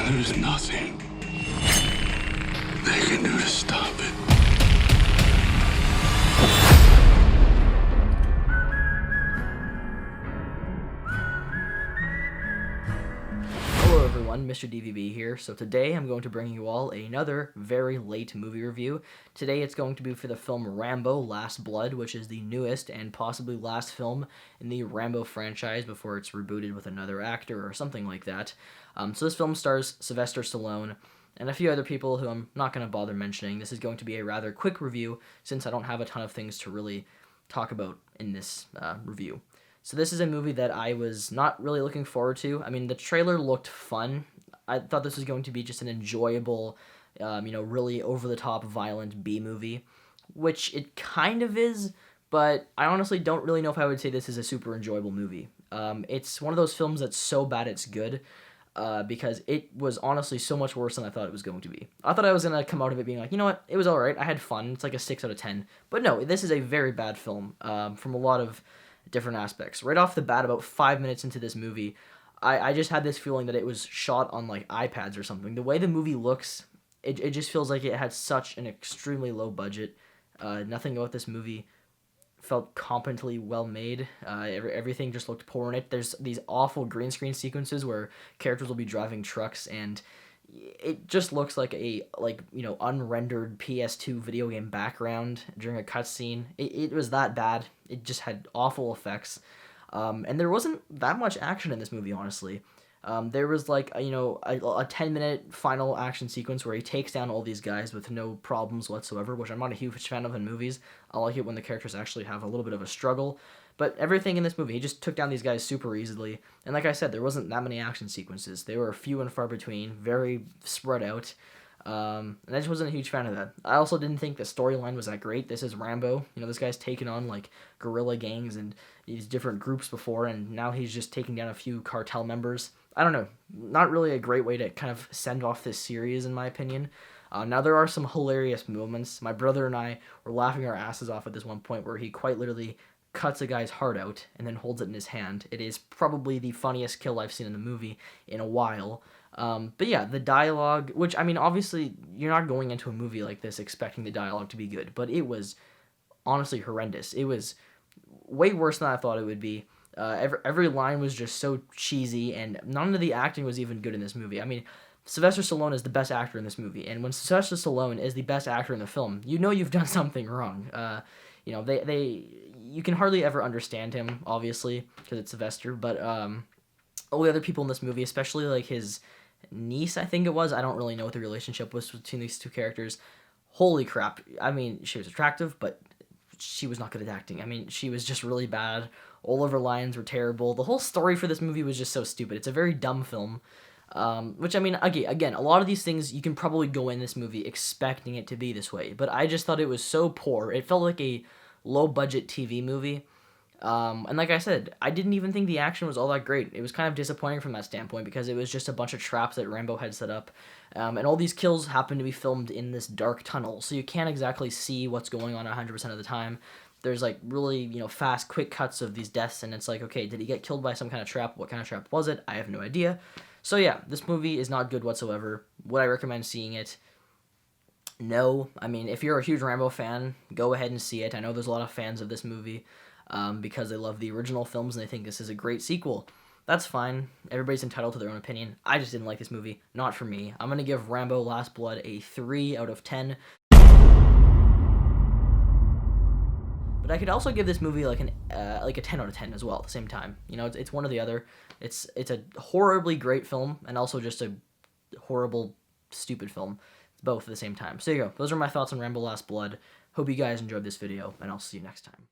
And there's nothing they can do to stop it. Hello everyone, Mr. DVB here. So today I'm going to bring you all another very late movie review. Today it's going to be for the film Rambo: Last Blood, which is the newest and possibly last film in the Rambo franchise before it's rebooted with another actor or something like that. So this film stars Sylvester Stallone and a few other people who I'm not going to bother mentioning. This is going to be a rather quick review since I don't have a ton of things to really talk about in this review. So this is a movie that I was not really looking forward to. I mean, the trailer looked fun. I thought this was going to be just an enjoyable, really over-the-top violent B-movie, which it kind of is, but I honestly don't really know if I would say this is a super enjoyable movie. It's one of those films that's so bad it's good, because it was honestly so much worse than I thought it was going to be. I thought I was going to come out of it being like, you know what, it was alright, I had fun, it's like a 6 out of 10. But no, this is a very bad film, from a lot of different aspects. Right off the bat, about 5 minutes into this movie, I just had this feeling that it was shot on like iPads or something. The way the movie looks, it just feels like it had such an extremely low budget. Nothing about this movie felt competently well made. Everything just looked poor in it. There's these awful green screen sequences where characters will be driving trucks and it just looks like a unrendered PS2 video game background during a cutscene. It was that bad. It just had awful effects, and there wasn't that much action in this movie, honestly. There was like a 10-minute final action sequence where he takes down all these guys with no problems whatsoever, which I'm not a huge fan of in movies. I like it when the characters actually have a little bit of a struggle. But everything in this movie, he just took down these guys super easily. And like I said, there wasn't that many action sequences. They were few and far between, very spread out. And I just wasn't a huge fan of that. I also didn't think the storyline was that great. This is Rambo. This guy's taken on like guerrilla gangs and these different groups before, and now he's just taking down a few cartel members. I don't know. Not really a great way to kind of send off this series, in my opinion. Now, there are some hilarious moments. My brother and I were laughing our asses off at this one point where he quite literally cuts a guy's heart out and then holds it in his hand. It is probably the funniest kill I've seen in the movie in a while. But yeah, the dialogue, which, I mean, obviously, you're not going into a movie like this expecting the dialogue to be good, but it was honestly horrendous. It was way worse than I thought it would be. Every line was just so cheesy, and none of the acting was even good in this movie. I mean, Sylvester Stallone is the best actor in this movie, and when Sylvester Stallone is the best actor in the film, you know you've done something wrong. You can hardly ever understand him, obviously, because it's Sylvester, but all the other people in this movie, especially like his niece, I think it was, I don't really know what the relationship was between these two characters. Holy crap. I mean, she was attractive, but she was not good at acting. I mean, she was just really bad. All of her lines were terrible. The whole story for this movie was just so stupid. It's a very dumb film. Which, I mean, again, a lot of these things, you can probably go in this movie expecting it to be this way, but I just thought it was so poor. It felt like a low-budget TV movie, and like I said, I didn't even think the action was all that great. It was kind of disappointing from that standpoint because it was just a bunch of traps that Rambo had set up, and all these kills happen to be filmed in this dark tunnel, so you can't exactly see what's going on 100% of the time. There's like really, fast, quick cuts of these deaths, and it's like, okay, did he get killed by some kind of trap? What kind of trap was it? I have no idea. So yeah, this movie is not good whatsoever. Would I recommend seeing it? No. I mean, if you're a huge Rambo fan, go ahead and see it. I know there's a lot of fans of this movie because they love the original films and they think this is a great sequel. That's fine. Everybody's entitled to their own opinion. I just didn't like this movie. Not for me. I'm going to give Rambo: Last Blood a 3 out of 10. But I could also give this movie like a 10 out of 10 as well at the same time. It's one or the other. It's a horribly great film and also just a horrible, stupid film. It's both at the same time. So there you go. Those are my thoughts on Rambo: Last Blood. Hope you guys enjoyed this video, and I'll see you next time.